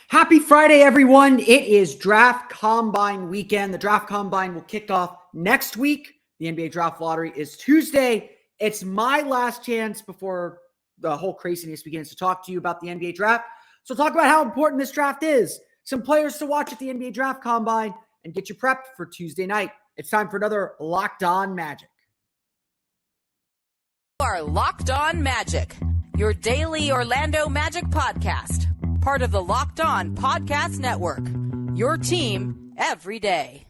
Happy Friday, everyone. It is Draft Combine weekend. The Draft Combine will kick off next week. The NBA Draft Lottery is Tuesday. It's my last chance before the whole craziness begins to talk to you about the NBA Draft. So talk about how important this draft is, some players to watch at the NBA Draft Combine, and get you prepped for Tuesday night. It's time for another Locked On Magic. You are Locked On Magic, your daily Orlando Magic podcast. Part of the Locked On Podcast Network, your team every day.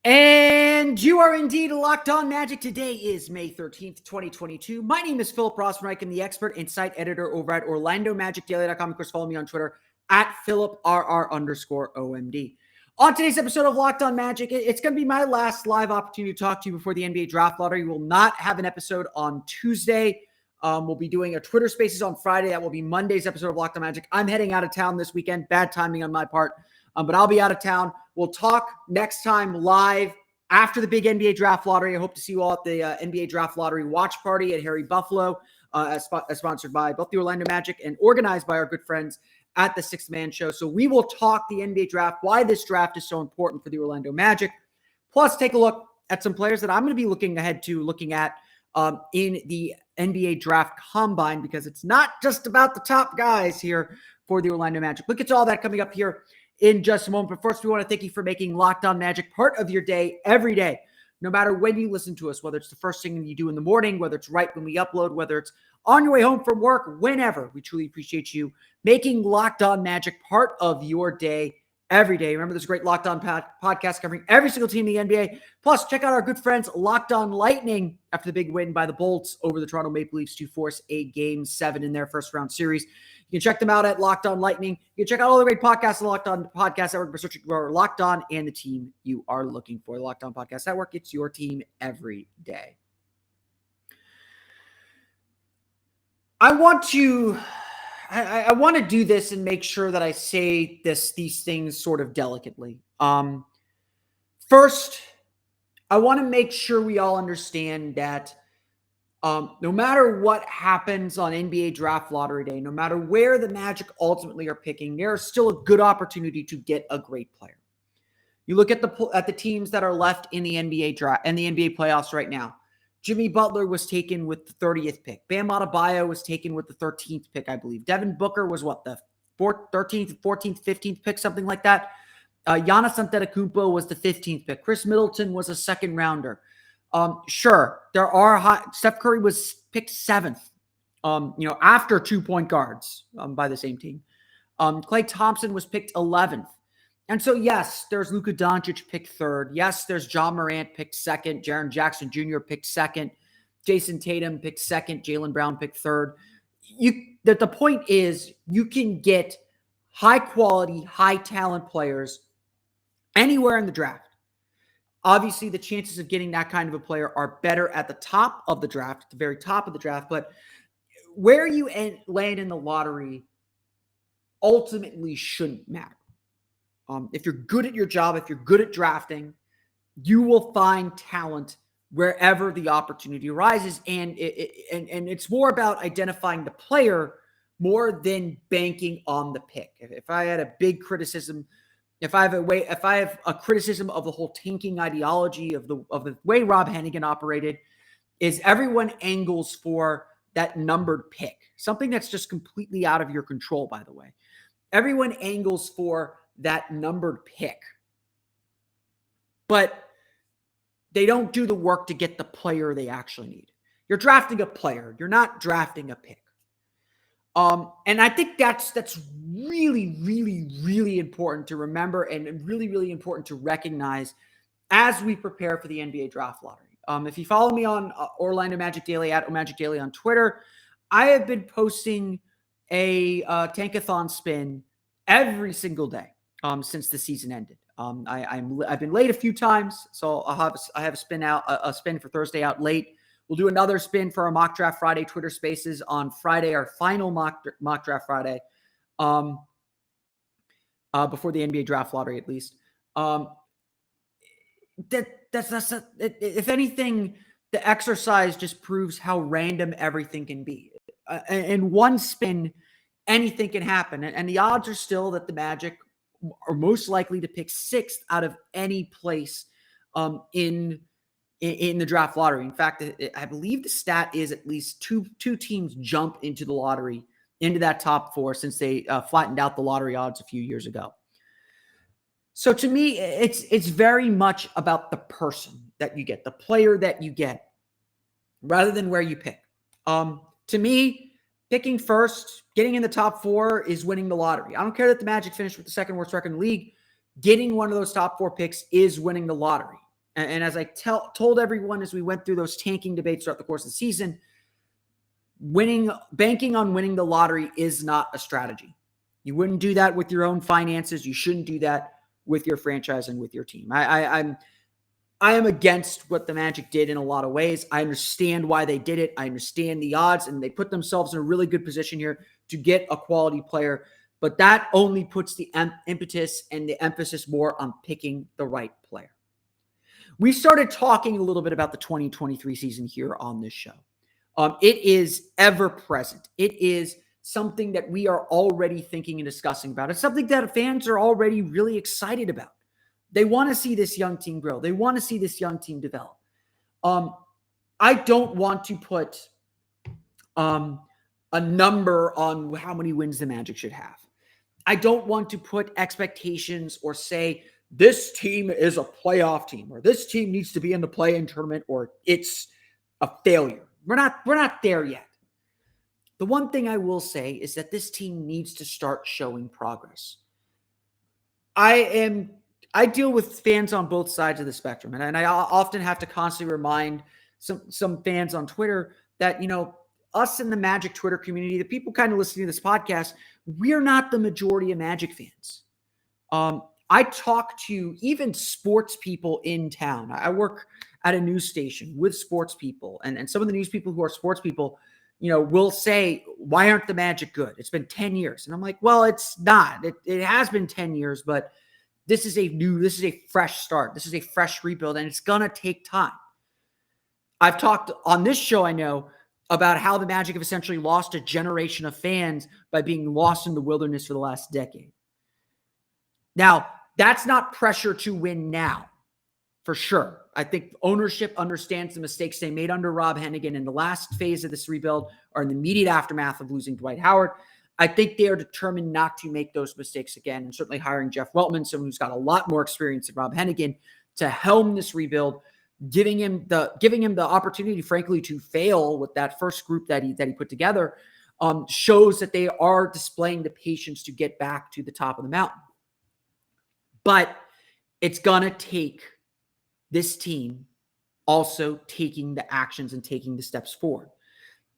And you are indeed Locked On Magic. Today is May 13th, 2022. My name is Philip Rossman-Reich. I'm the expert and site editor over at OrlandoMagicDaily.com. Of course, follow me on Twitter at PhilipRR_OMD. On today's episode of Locked On Magic, it's going to be my last live opportunity to talk to you before the NBA Draft Lottery. We will not have an episode on Tuesday. We'll be doing a Twitter Spaces on Friday. That will be Monday's episode of Locked On Magic. I'm heading out of town this weekend. Bad timing on my part. But I'll be out of town. We'll talk next time live after the big NBA Draft Lottery. I hope to see you all at the NBA Draft Lottery watch party at Harry Buffalo, as sponsored by both the Orlando Magic and organized by our good friends at the Sixth Man Show. So we will talk the NBA Draft, why this draft is so important for the Orlando Magic, plus take a look at some players that I'm going to be looking at in the NBA Draft Combine, because it's not just about the top guys here for the Orlando Magic. Look at all that coming up here in just a moment. But first, we want to thank you for making Locked On Magic part of your day every day. No matter when you listen to us, whether it's the first thing you do in the morning, whether it's right when we upload, whether it's on your way home from work, whenever. We truly appreciate you making Locked On Magic part of your day every day. Remember, there's a great Locked On podcast covering every single team in the NBA. Plus, check out our good friends Locked On Lightning after the big win by the Bolts over the Toronto Maple Leafs to force a Game 7 in their first round series. You can check them out at Locked On Lightning. You can check out all the great podcasts on the Locked On Podcast Network by searching for Locked On and the team you are looking for. The Locked On Podcast Network, it's your team every day. I want to do this and make sure that I say these things sort of delicately. First, I want to make sure we all understand that no matter what happens on NBA Draft Lottery Day, no matter where the Magic ultimately are picking, there is still a good opportunity to get a great player. You look at the teams that are left in the NBA draft and the NBA playoffs right now. Jimmy Butler was taken with the 30th pick. Bam Adebayo was taken with the 13th pick, I believe. Devin Booker was the 13th, 14th, 15th pick, something like that. Giannis Antetokounmpo was the 15th pick. Chris Middleton was a second rounder. Sure, there are Steph Curry was picked 7th, after 2 point guards by the same team. Klay Thompson was picked 11th. And so, yes, there's Luka Doncic picked 3rd. Yes, there's Ja Morant picked 2nd. Jaren Jackson Jr. picked 2nd. Jason Tatum picked 2nd. Jaylen Brown picked 3rd. The point is, you can get high-quality, high-talent players anywhere in the draft. Obviously, the chances of getting that kind of a player are better at the top of the draft, at the very top of the draft. But where you land in the lottery ultimately shouldn't matter. If you're good at your job, if you're good at drafting, you will find talent wherever the opportunity arises. And it's more about identifying the player more than banking on the pick. If I had a big criticism, if I have a criticism of the whole tanking ideology of the way Rob Hennigan operated, is everyone angles for that numbered pick, something that's just completely out of your control, by the way. Everyone angles for that numbered pick, but they don't do the work to get the player they actually need. You're drafting a player. You're not drafting a pick. And I think that's really, really, really important to remember and really, really important to recognize as we prepare for the NBA Draft Lottery. If you follow me on Orlando Magic Daily at Magic Daily on Twitter, I have been posting a tankathon spin every single day since the season ended. I've been late a few times, so I have a spin for Thursday out late. We'll do another spin for our Mock Draft Friday Twitter Spaces on Friday, our final mock draft Friday, before the NBA draft lottery, at least. If anything, the exercise just proves how random everything can be. In one spin, anything can happen. And the odds are still that the Magic are most likely to pick sixth out of any place in the draft lottery. In fact, I believe the stat is at least two teams jump into the lottery, into that top four, since they flattened out the lottery odds a few years ago. So to me, it's very much about the person that you get, the player that you get, rather than where you pick. To me, picking first, getting in the top four is winning the lottery. I don't care that the Magic finished with the second worst record in the league. Getting one of those top four picks is winning the lottery. And as I told everyone as we went through those tanking debates throughout the course of the season, banking on winning the lottery is not a strategy. You wouldn't do that with your own finances. You shouldn't do that with your franchise and with your team. I am against what the Magic did in a lot of ways. I understand why they did it. I understand the odds, and they put themselves in a really good position here to get a quality player. But that only puts the impetus and the emphasis more on picking the right player. We started talking a little bit about the 2023 season here on this show. It is ever present. It is something that we are already thinking and discussing about. It's something that fans are already really excited about. They want to see this young team grow. They want to see this young team develop. I don't want to put a number on how many wins the Magic should have. I don't want to put expectations or say this team is a playoff team, or this team needs to be in the play-in tournament, or it's a failure. We're not there yet. The one thing I will say is that this team needs to start showing progress. I deal with fans on both sides of the spectrum, and I often have to constantly remind some fans on Twitter that, us in the Magic Twitter community, the people kind of listening to this podcast, we're not the majority of Magic fans. I talk to even sports people in town. I work at a news station with sports people, and some of the news people who are sports people, will say, why aren't the Magic good? It's been 10 years. And I'm like, well, it's not. It has been 10 years, but this is a fresh start. This is a fresh rebuild, and it's going to take time. I've talked on this show, I know, about how the Magic have essentially lost a generation of fans by being lost in the wilderness for the last decade. Now, that's not pressure to win now, for sure. I think ownership understands the mistakes they made under Rob Hennigan in the last phase of this rebuild, or in the immediate aftermath of losing Dwight Howard. I think they are determined not to make those mistakes again, and certainly hiring Jeff Weltman, someone who's got a lot more experience than Rob Hennigan, to helm this rebuild, giving him the opportunity, frankly, to fail with that first group that he put together, shows that they are displaying the patience to get back to the top of the mountain. But it's going to take this team also taking the actions and taking the steps forward.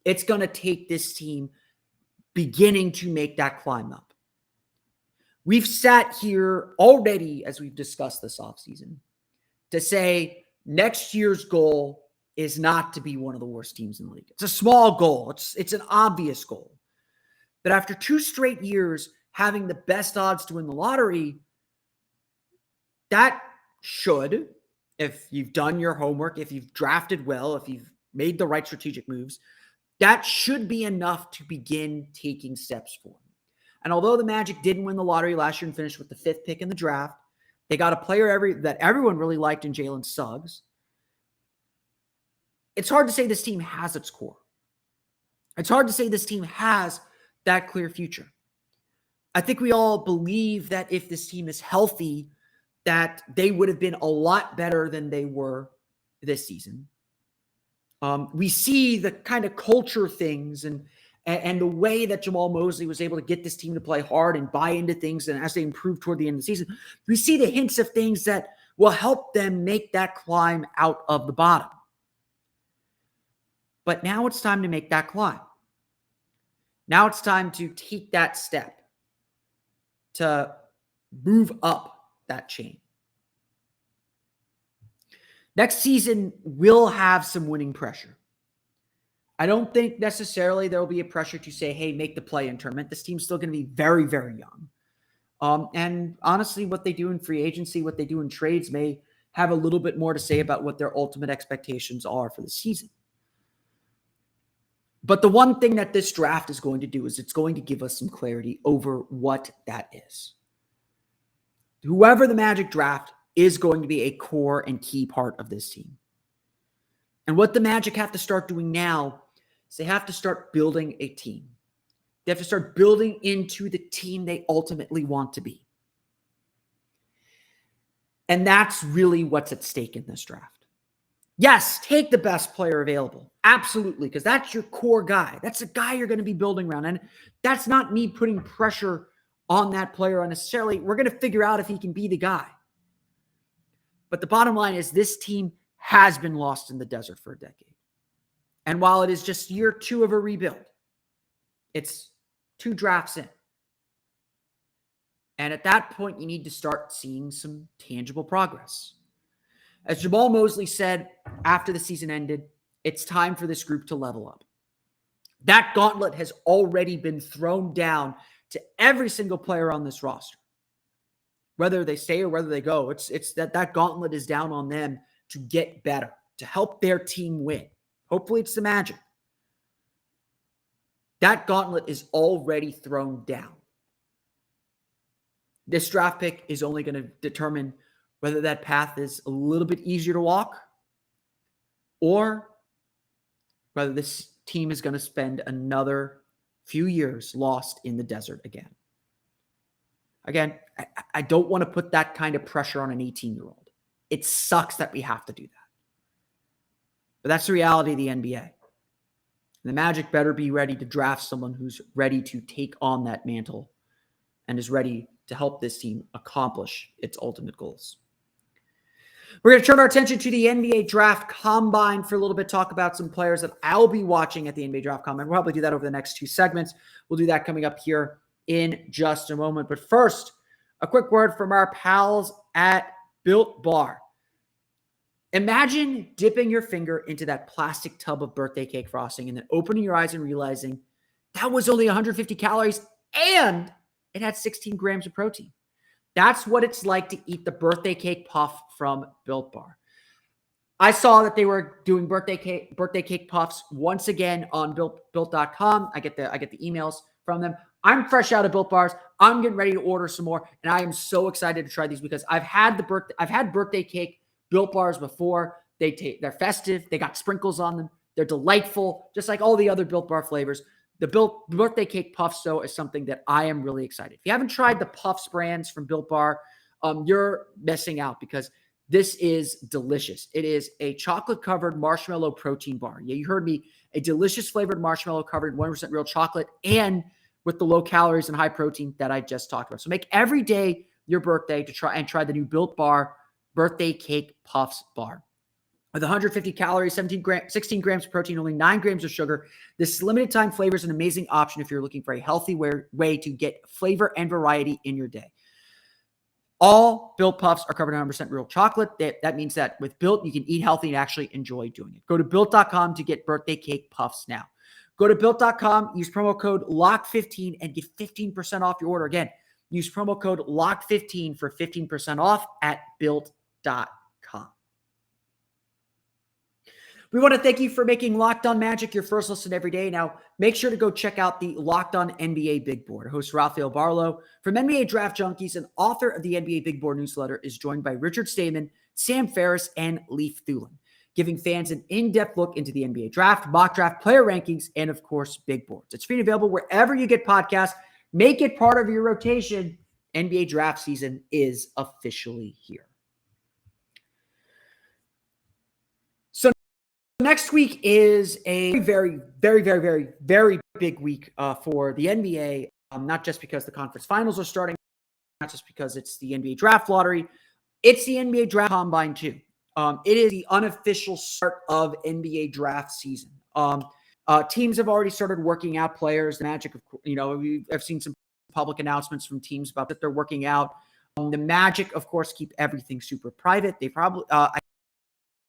It's going to take this team beginning to make that climb up. We've sat here already, as we've discussed this offseason, to say next year's goal is not to be one of the worst teams in the league. It's a small goal. It's an obvious goal. But after 2 straight years having the best odds to win the lottery, that should, if you've done your homework, if you've drafted well, if you've made the right strategic moves, that should be enough to begin taking steps forward. And although the Magic didn't win the lottery last year and finished with the 5th pick in the draft, they got a player that everyone really liked in Jalen Suggs. It's hard to say this team has its core. It's hard to say this team has that clear future. I think we all believe that if this team is healthy, that they would have been a lot better than they were this season. We see the kind of culture things and the way that Jamal Mosley was able to get this team to play hard and buy into things. And as they improve toward the end of the season, we see the hints of things that will help them make that climb out of the bottom. But now it's time to make that climb. Now it's time to take that step to move up that chain. Next season will have some winning pressure. I don't think necessarily there will be a pressure to say, hey, make the play-in tournament. This team's still going to be very, very young. And honestly, what they do in free agency, what they do in trades may have a little bit more to say about what their ultimate expectations are for the season. But the one thing that this draft is going to do is it's going to give us some clarity over what that is. Whoever the Magic draft is going to be a core and key part of this team. And what the Magic have to start doing now is they have to start building a team. They have to start building into the team they ultimately want to be. And that's really what's at stake in this draft. Yes, take the best player available. Absolutely, because that's your core guy. That's the guy you're going to be building around. And that's not me putting pressure on that player unnecessarily. We're going to figure out if he can be the guy. But the bottom line is this team has been lost in the desert for a decade. And while it is just year 2 of a rebuild, it's 2 drafts in. And at that point, you need to start seeing some tangible progress. As Jamal Mosley said after the season ended, it's time for this group to level up. That gauntlet has already been thrown down to every single player on this roster. Whether they stay or whether they go, it's that gauntlet is down on them to get better, to help their team win. Hopefully it's the Magic. That gauntlet is already thrown down. This draft pick is only going to determine whether that path is a little bit easier to walk or whether this team is going to spend another few years lost in the desert again. Again, I don't want to put that kind of pressure on an 18-year-old. It sucks that we have to do that. But that's the reality of the NBA. The Magic better be ready to draft someone who's ready to take on that mantle and is ready to help this team accomplish its ultimate goals. We're going to turn our attention to the NBA Draft Combine for a little bit, talk about some players that I'll be watching at the NBA Draft Combine. We'll probably do that over the next 2 segments. We'll do that coming up here in just a moment. But first, a quick word from our pals at Built Bar. Imagine dipping your finger into that plastic tub of birthday cake frosting and then opening your eyes and realizing that was only 150 calories and it had 16 grams of protein. That's what it's like to eat the birthday cake puff from Built Bar. I saw that they were doing birthday cake puffs once again on built.com. I get the emails from them. I'm fresh out of Built Bars. I'm getting ready to order some more, and I am so excited to try these because I've had birthday cake Built Bars before. They're festive. They got sprinkles on them. They're delightful, just like all the other Built Bar flavors. The birthday cake puffs, though, is something that I am really excited. If you haven't tried the Puffs brands from Built Bar, you're missing out because this is delicious. It is a chocolate-covered marshmallow protein bar. Yeah, you heard me. A delicious flavored marshmallow covered 100% real chocolate and with the low calories and high protein that I just talked about. So make every day your birthday to try the new Built Bar birthday cake puffs bar. With 150 calories, 16 grams of protein, only 9 grams of sugar, this limited time flavor is an amazing option if you're looking for a healthy way to get flavor and variety in your day. All Built Puffs are covered in 100% real chocolate. That means that with Built, you can eat healthy and actually enjoy doing it. Go to Built.com to get birthday cake puffs now. Go to Built.com, use promo code LOCK15 and get 15% off your order. Again, use promo code LOCK15 for 15% off at Built.com. We want to thank you for making Locked On Magic your first listen every day. Now, make sure to go check out the Locked On NBA Big Board. Host Rafael Barlow from NBA Draft Junkies and author of the NBA Big Board newsletter is joined by Richard Stayman, Sam Ferris, and Leif Thulin, giving fans an in-depth look into the NBA draft, mock draft, player rankings, and of course, big boards. It's free and available wherever you get podcasts. Make it part of your rotation. NBA draft season is officially here. So next week is a very, very, very, very, very big week for the NBA, not just because the conference finals are starting, not just because it's the NBA draft lottery, it's the NBA draft combine too. It is the unofficial start of NBA draft season. Teams have already started working out players. The Magic, I've seen some public announcements from teams about that they're working out. The Magic, of course, keep everything super private. They probably,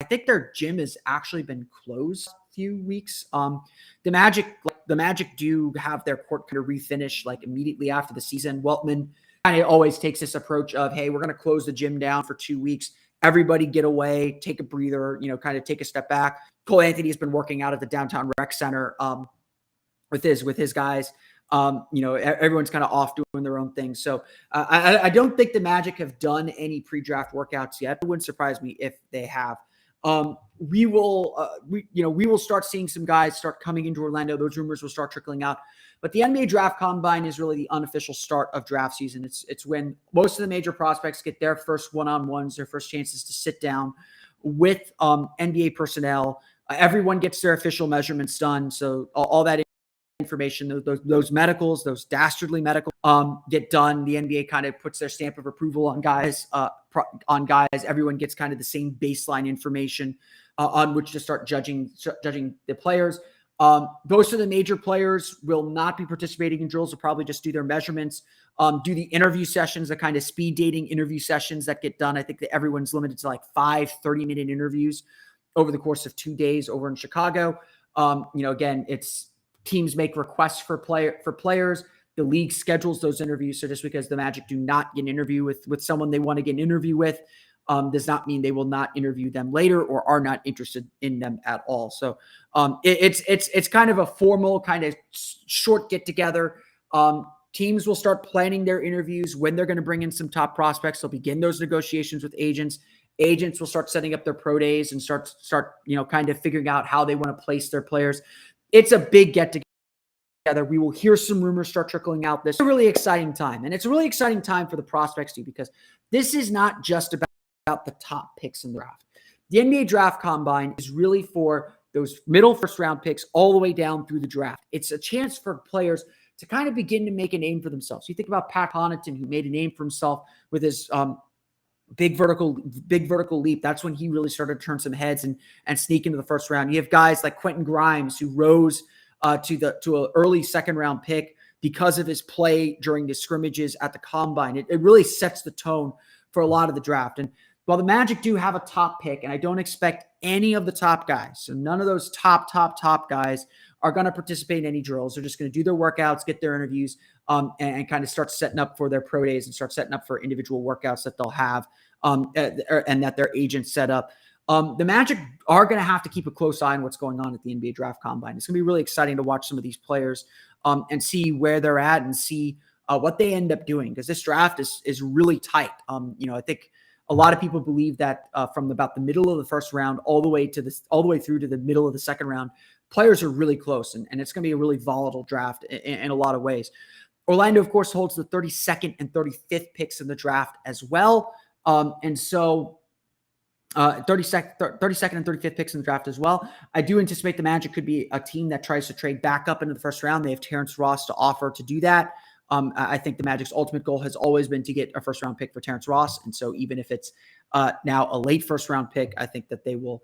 I think their gym has actually been closed a few weeks. The Magic do have their court kind of refinish like immediately after the season. Weltman kind of always takes this approach of, hey, we're going to close the gym down for 2 weeks. Everybody get away, take a breather, kind of take a step back. Cole Anthony has been working out at the downtown rec center with his guys. Everyone's kind of off doing their own thing. So I don't think the Magic have done any pre-draft workouts yet. It wouldn't surprise me if they have. We will start seeing some guys start coming into Orlando. Those rumors will start trickling out. But the NBA Draft Combine is really the unofficial start of draft season. It's when most of the major prospects get their first one-on-ones, their first chances to sit down with NBA personnel. Everyone gets their official measurements done. So all that information, those medicals, those dastardly medicals get done. The NBA kind of puts their stamp of approval on guys. Everyone gets kind of the same baseline information on which to start judging the players. Most of the major players will not be participating in drills. They'll probably just do their measurements, do the interview sessions, the kind of speed dating interview sessions that get done. I think that everyone's limited to like 5 30-minute interviews over the course of 2 days over in Chicago. Again, it's teams make requests for players. The league schedules those interviews. So just because the Magic do not get an interview with someone they want to get an interview with, does not mean they will not interview them later or are not interested in them at all. So it's kind of a formal kind of short get together. Teams will start planning their interviews when they're going to bring in some top prospects. They'll begin those negotiations with agents. Agents will start setting up their pro days and start kind of figuring out how they want to place their players. It's a big get together. We will hear some rumors start trickling out. This is a really exciting time. And it's a really exciting time for the prospects too, because this is not just about the top picks in the draft. The NBA Draft Combine is really for those middle first round picks all the way down through the draft. It's a chance for players to kind of begin to make a name for themselves. You think about Pat Connaughton, who made a name for himself with his big vertical leap. That's when he really started to turn some heads and sneak into the first round. You have guys like Quentin Grimes, who rose to an early second round pick because of his play during the scrimmages at the Combine. It really sets the tone for a lot of the draft. And while the Magic do have a top pick, and I don't expect any of the top guys, so none of those top guys are going to participate in any drills. They're just going to do their workouts, get their interviews, and kind of start setting up for their pro days and start setting up for individual workouts that they'll have and that their agents set up. The Magic are going to have to keep a close eye on what's going on at the NBA Draft Combine. It's going to be really exciting to watch some of these players and see where they're at and see what they end up doing, because this draft is really tight. I think a lot of people believe that from about the middle of the first round all the way through to the middle of the second round, players are really close, and it's going to be a really volatile draft in a lot of ways. Orlando, of course, holds the 32nd and 35th picks in the draft as well. 32nd and 35th picks in the draft as well. I do anticipate the Magic could be a team that tries to trade back up into the first round. They have Terrence Ross to offer to do that. I think the Magic's ultimate goal has always been to get a first-round pick for Terrence Ross. And so even if it's now a late first-round pick, I think that they will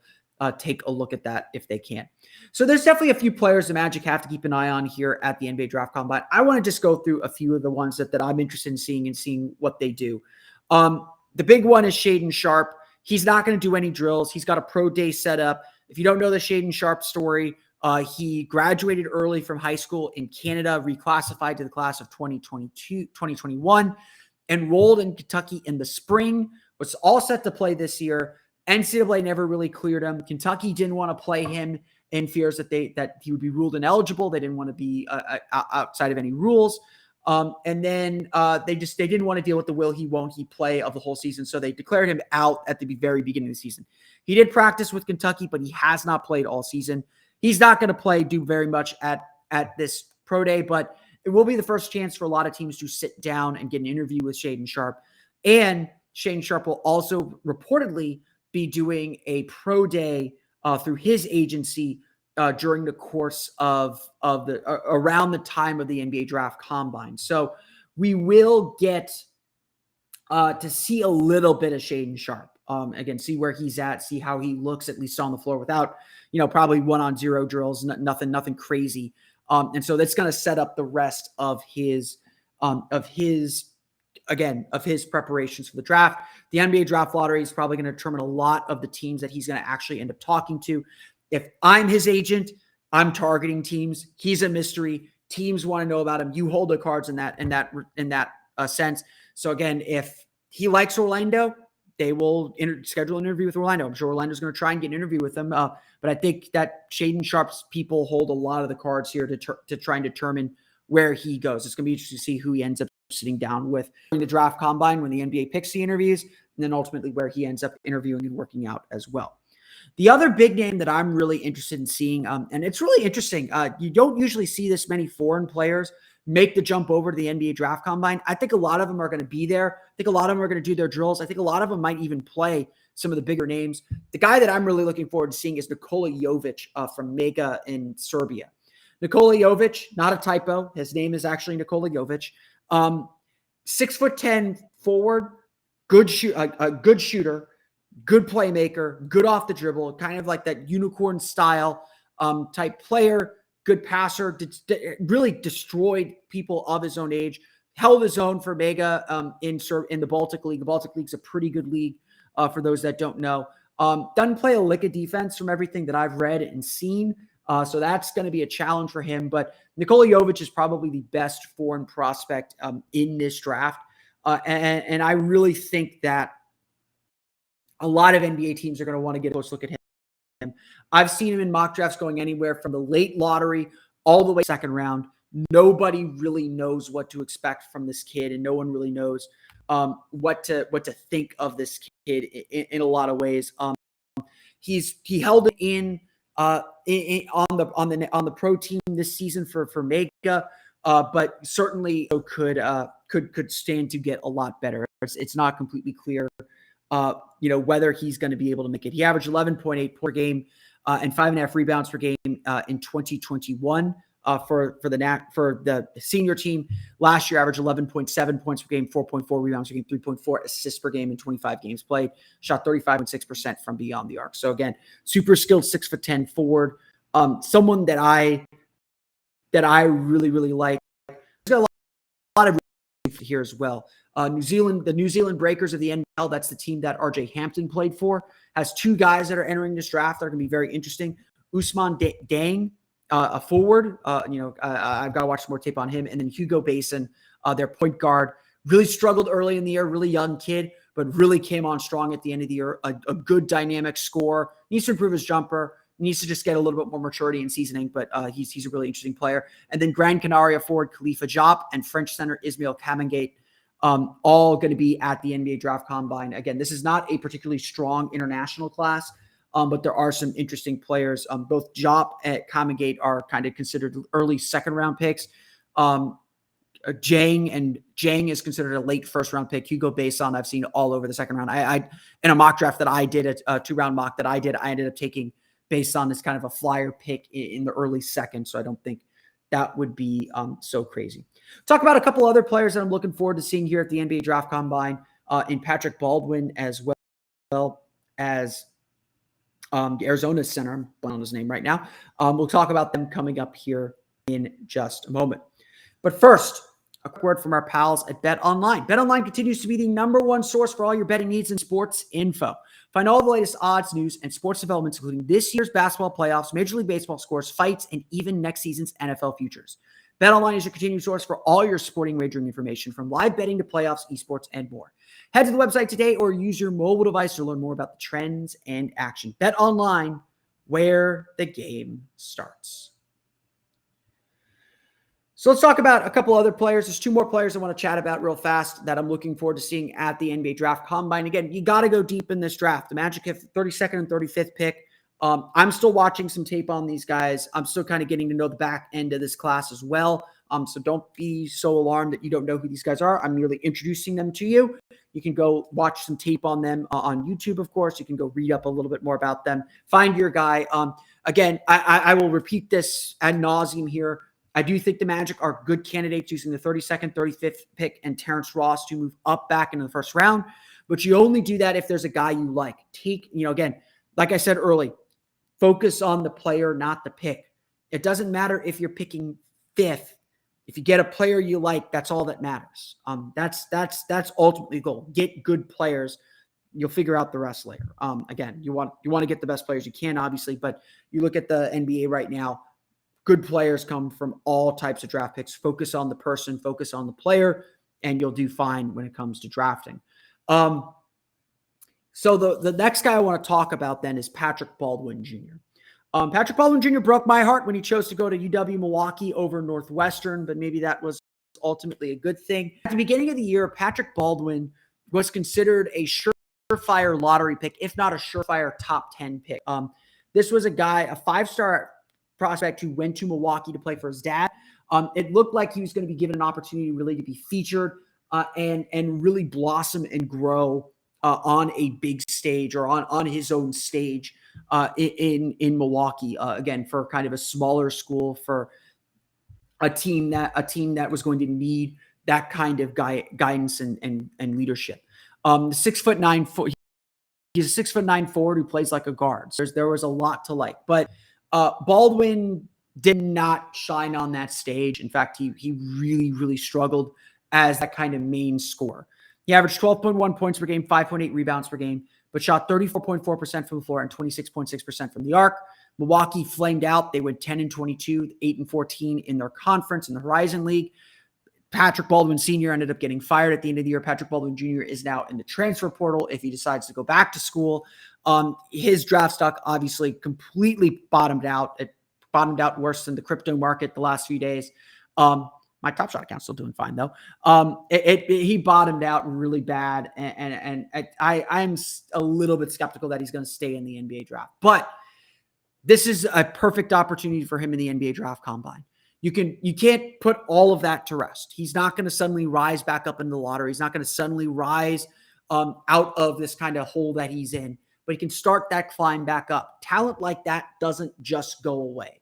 take a look at that if they can. So there's definitely a few players the Magic have to keep an eye on here at the NBA Draft Combine. I want to just go through a few of the ones that I'm interested in seeing what they do. The big one is Shaedon Sharpe. He's not going to do any drills. He's got a pro day set up. If you don't know the Shaedon Sharpe story, he graduated early from high school in Canada, reclassified to the class of 2021, enrolled in Kentucky in the spring, was all set to play this year. NCAA never really cleared him. Kentucky didn't want to play him in fears that he would be ruled ineligible. They didn't want to be outside of any rules. And then they didn't want to deal with the will he won't he play of the whole season. So they declared him out at the very beginning of the season. He did practice with Kentucky, but he has not played all season. He's not going to do very much at this pro day, but it will be the first chance for a lot of teams to sit down and get an interview with Shaedon Sharpe. And Shaedon Sharpe will also reportedly be doing a pro day through his agency during the course of around the time of the NBA Draft Combine. So we will get to see a little bit of Shaedon Sharpe. Again, see where he's at, see how he looks, at least on the floor, without, probably 1-on-0 drills, nothing crazy. And so that's going to set up the rest of his again, of his preparations for the draft. The NBA draft lottery is probably going to determine a lot of the teams that he's going to actually end up talking to. If I'm his agent, I'm targeting teams. He's a mystery. Teams want to know about him. You hold the cards in that sense. So again, if he likes Orlando, they will schedule an interview with Orlando. I'm sure Orlando's going to try and get an interview with them. But I think that Shaedon Sharpe's people hold a lot of the cards here to try and determine where he goes. It's going to be interesting to see who he ends up sitting down with in the draft combine when the NBA picks the interviews, and then ultimately where he ends up interviewing and working out as well. The other big name that I'm really interested in seeing, and it's really interesting, you don't usually see this many foreign players make the jump over to the NBA draft combine. I think a lot of them are going to be there. I think a lot of them are going to do their drills. I think a lot of them might even play some of the bigger names. The guy that I'm really looking forward to seeing is Nikola Jovic from Mega in Serbia. Nikola Jovic, not a typo. His name is actually Nikola Jovic. 6'10" forward, good shooter, good playmaker, good off the dribble, kind of like that unicorn style type player, good passer, really destroyed people of his own age, held his own for Mega in the Baltic League. The Baltic League's a pretty good league for those that don't know. Doesn't play a lick of defense from everything that I've read and seen. So that's going to be a challenge for him. But Nikola Jovic is probably the best foreign prospect in this draft. And I really think that a lot of NBA teams are going to want to get a close look at him. I've seen him in mock drafts going anywhere from the late lottery all the way second round. Nobody really knows what to expect from this kid, and no one really knows what to think of this kid in a lot of ways. He held it in on the pro team this season for Mega, but certainly could stand to get a lot better. It's not completely clear, whether he's going to be able to make it. He averaged 11.8 per game and 5.5 rebounds per game in 2021 for the senior team. Last year, averaged 11.7 points per game, 4.4 rebounds per game, 3.4 assists per game in 25 games played. Shot 35.6% from beyond the arc. So again, super skilled 6'10" forward. Someone that I really, really like. He's got a lot of here as well. The New Zealand Breakers of the NBL, that's the team that RJ Hampton played for, has two guys that are entering this draft that are going to be very interesting. Usman Dang, a forward. I've got to watch some more tape on him. And then Hugo Basin, their point guard, really struggled early in the year, really young kid, but really came on strong at the end of the year. A good dynamic scorer. Needs to improve his jumper. Needs to just get a little bit more maturity and seasoning, but he's a really interesting player. And then Gran Canaria forward Khalifa Diop and French center Ismail Kamengate, all going to be at the NBA draft combine. Again, this is not a particularly strong international class, but there are some interesting players. Both Diop and Kamengate are kind of considered early second round picks. Jang is considered a late first round pick. Hugo Basin I've seen all over the second round. I in a mock draft that I did, a 2-round mock that I did, I ended up taking Basin as kind of a flyer pick in the early second. So I don't think that would be so crazy. Talk about a couple other players that I'm looking forward to seeing here at the NBA Draft Combine in Patrick Baldwin as well as the Arizona center. I'm blanking on his name right now. We'll talk about them coming up here in just a moment. But first, a quick word from our pals at BetOnline. BetOnline continues to be the number one source for all your betting needs and sports info. Find all the latest odds, news, and sports developments, including this year's basketball playoffs, Major League Baseball scores, fights, and even next season's NFL futures. BetOnline is your continued source for all your sporting wagering information, from live betting to playoffs, esports, and more. Head to the website today or use your mobile device to learn more about the trends and action. BetOnline, where the game starts. So let's talk about a couple other players. There's two more players I want to chat about real fast that I'm looking forward to seeing at the NBA Draft Combine. Again, you got to go deep in this draft. The Magic have the 32nd and 35th pick. I'm still watching some tape on these guys. I'm still kind of getting to know the back end of this class as well. So don't be so alarmed that you don't know who these guys are. I'm merely introducing them to you. You can go watch some tape on them on YouTube, of course. You can go read up a little bit more about them. Find your guy. Again, I will repeat this ad nauseum here. I do think the Magic are good candidates using the 32nd, 35th pick and Terrence Ross to move up back into the first round. But you only do that if there's a guy you like. Again, like I said early, focus on the player, not the pick. It doesn't matter if you're picking 5th. If you get a player you like, that's all that matters. That's ultimately the goal. Get good players. You'll figure out the rest later. Again, you want to get the best players you can, obviously, but you look at the NBA right now, good players come from all types of draft picks. Focus on the person, focus on the player, and you'll do fine when it comes to drafting. So the next guy I want to talk about then is Patrick Baldwin Jr. Patrick Baldwin Jr. broke my heart when he chose to go to UW Milwaukee over Northwestern, but maybe that was ultimately a good thing. At the beginning of the year, Patrick Baldwin was considered a surefire lottery pick, if not a surefire top 10 pick. This was a guy, a 5-star prospect who went to Milwaukee to play for his dad. It looked like he was going to be given an opportunity really to be featured and really blossom and grow on a big stage or on his own stage in Milwaukee, again, for kind of a smaller school, for a team that was going to need that kind of guidance and leadership. 6'9", he's a 6'9" forward who plays like a guard. So there was a lot to like, but Baldwin did not shine on that stage. In fact, he really, really struggled as that kind of main scorer. He averaged 12.1 points per game, 5.8 rebounds per game, but shot 34.4% from the floor and 26.6% from the arc. Milwaukee flamed out. They went 10-22, 8-14 in their conference in the Horizon League. Patrick Baldwin Sr. ended up getting fired at the end of the year. Patrick Baldwin Jr. is now in the transfer portal if he decides to go back to school. His draft stock obviously completely bottomed out. It bottomed out worse than the crypto market the last few days. My Top Shot account's still doing fine, though. He bottomed out really bad, and I'm a little bit skeptical that he's going to stay in the NBA draft. But this is a perfect opportunity for him in the NBA draft combine. You can't put all of that to rest. He's not going to suddenly rise back up in the lottery. He's not going to suddenly rise out of this kind of hole that he's in, but he can start that climb back up. Talent like that doesn't just go away.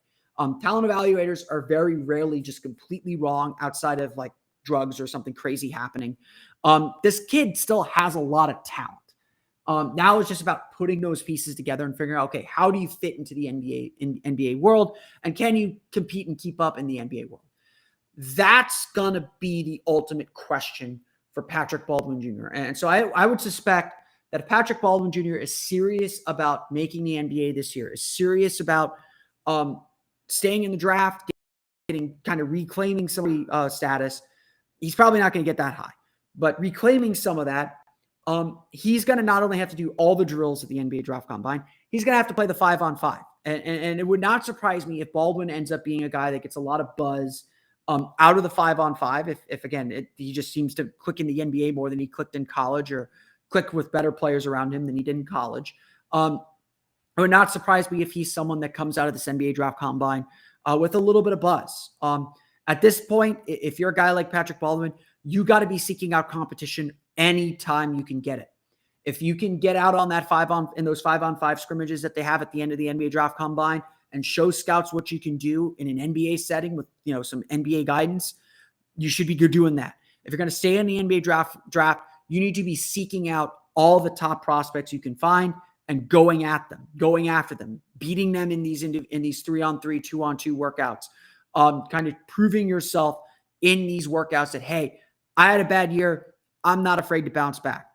Talent evaluators are very rarely just completely wrong outside of like drugs or something crazy happening. This kid still has a lot of talent. Now it's just about putting those pieces together and figuring out, okay, how do you fit into the NBA world, and can you compete and keep up in the NBA world? That's going to be the ultimate question for Patrick Baldwin Jr. And so I would suspect that if Patrick Baldwin Jr. is serious about making the NBA this year, is serious about staying in the draft, getting kind of reclaiming some status, he's probably not going to get that high. But reclaiming some of that, he's going to not only have to do all the drills at the NBA draft combine, he's going to have to play the 5-on-5. And it would not surprise me if Baldwin ends up being a guy that gets a lot of buzz out of the 5-on-5. If again, he just seems to click in the NBA more than he clicked in college, or click with better players around him than he did in college. It would not surprise me if he's someone that comes out of this NBA draft combine with a little bit of buzz. At this point, if you're a guy like Patrick Baldwin, you got to be seeking out competition anytime you can get it. If you can get out on that in those 5-on-5 scrimmages that they have at the end of the NBA draft combine and show scouts what you can do in an NBA setting with some NBA guidance, you should be doing that. If you're going to stay in the NBA draft, you need to be seeking out all the top prospects you can find and going after them, beating them in these 3-on-3, 2-on-2 workouts, kind of proving yourself in these workouts that, hey, I had a bad year. I'm not afraid to bounce back.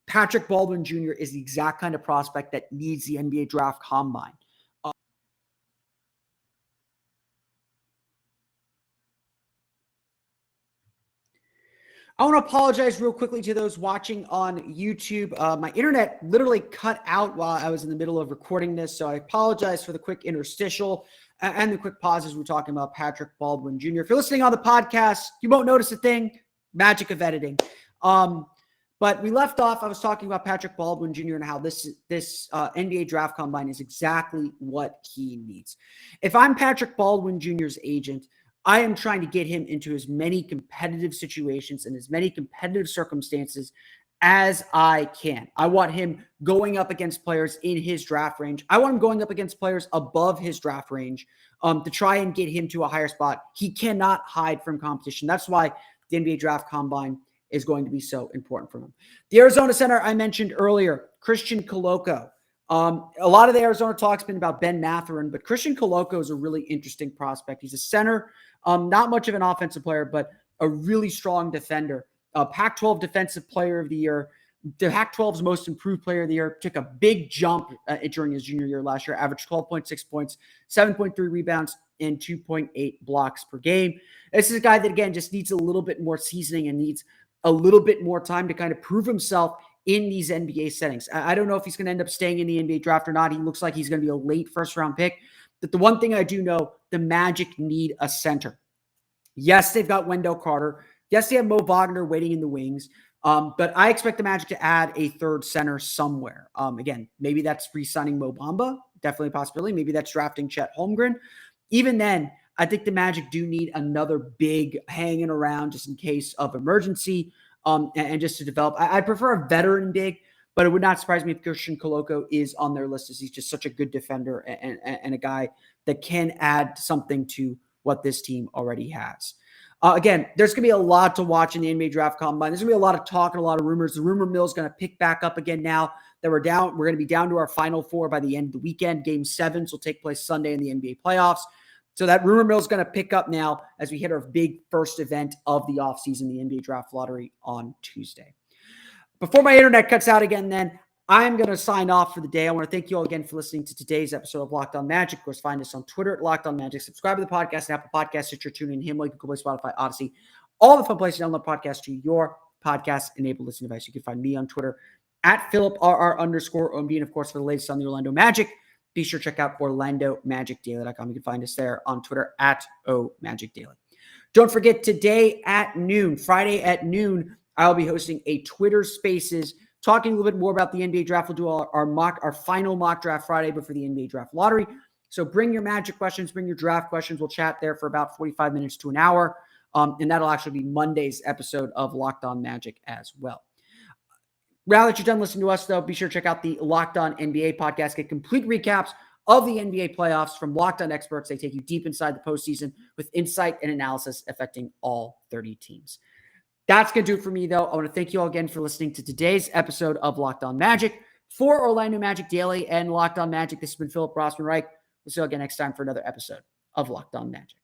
Patrick Baldwin Jr. is the exact kind of prospect that needs the NBA draft combine. I want to apologize real quickly to those watching on YouTube. My internet literally cut out while I was in the middle of recording this, so I apologize for the quick interstitial and the quick pauses. We're talking about Patrick Baldwin Jr. If you're listening on the podcast, you won't notice a thing. Magic of editing. But we left off. I was talking about Patrick Baldwin Jr. and how this NBA draft combine is exactly what he needs. If I'm Patrick Baldwin Jr.'s agent, I am trying to get him into as many competitive situations and as many competitive circumstances as I can. I want him going up against players in his draft range. I want him going up against players above his draft range to try and get him to a higher spot. He cannot hide from competition. That's why the NBA draft combine is going to be so important for him. The Arizona center I mentioned earlier, Christian Koloko. A lot of the Arizona talk's been about Ben Mathurin, but Christian Coloco is a really interesting prospect. He's a center, not much of an offensive player, but a really strong defender. Pac-12 Defensive Player of the Year, the Pac-12's most improved player of the year, took a big jump during his junior year last year, averaged 12.6 points, 7.3 rebounds, and 2.8 blocks per game. This is a guy that, again, just needs a little bit more seasoning and needs a little bit more time to kind of prove himself in these NBA settings. I don't know if he's going to end up staying in the NBA draft or not. He looks like he's going to be a late first-round pick. But the one thing I do know, the Magic need a center. Yes, they've got Wendell Carter. Yes, they have Mo Wagner waiting in the wings. But I expect the Magic to add a third center somewhere. Again, maybe that's re-signing Mo Bamba. Definitely a possibility. Maybe that's drafting Chet Holmgren. Even then, I think the Magic do need another big hanging around just in case of emergency and just to develop. I prefer a veteran big, but it would not surprise me if Christian Coloco is on their list, as he's just such a good defender and a guy that can add something to what this team already has. Again, there's going to be a lot to watch in the NBA Draft Combine. There's going to be a lot of talk and a lot of rumors. The rumor mill is going to pick back up again now that we're down. We're going to be down to our Final Four by the end of the weekend. Game 7 will take place Sunday in the NBA playoffs. So that rumor mill is going to pick up now as we hit our big first event of the offseason, the NBA Draft Lottery on Tuesday. Before my internet cuts out again, then, I'm going to sign off for the day. I want to thank you all again for listening to today's episode of Locked On Magic. Of course, find us on Twitter at Locked On Magic. Subscribe to the podcast and Apple Podcasts, Stitcher, TuneIn, Himalaya, Google Play, Spotify, Odyssey. All the fun places to download podcasts to your podcast-enabled listening device. You can find me on Twitter at PhilipRR_OMD. And, of course, for the latest on the Orlando Magic, be sure to check out OrlandoMagicDaily.com. You can find us there on Twitter at OMagicDaily. Don't forget, today at noon, Friday at noon, I'll be hosting a Twitter Spaces talking a little bit more about the NBA draft. We'll do our final mock draft Friday before the NBA draft lottery. So bring your Magic questions, bring your draft questions. We'll chat there for about 45 minutes to an hour. And that'll actually be Monday's episode of Locked On Magic as well. Now that you're done listening to us, though, be sure to check out the Locked On NBA podcast. Get complete recaps of the NBA playoffs from Locked On experts. They take you deep inside the postseason with insight and analysis affecting all 30 teams. That's going to do it for me, though. I want to thank you all again for listening to today's episode of Locked On Magic. For Orlando Magic Daily and Locked On Magic, this has been Philip Rossman-Reich. We'll see you again next time for another episode of Locked On Magic.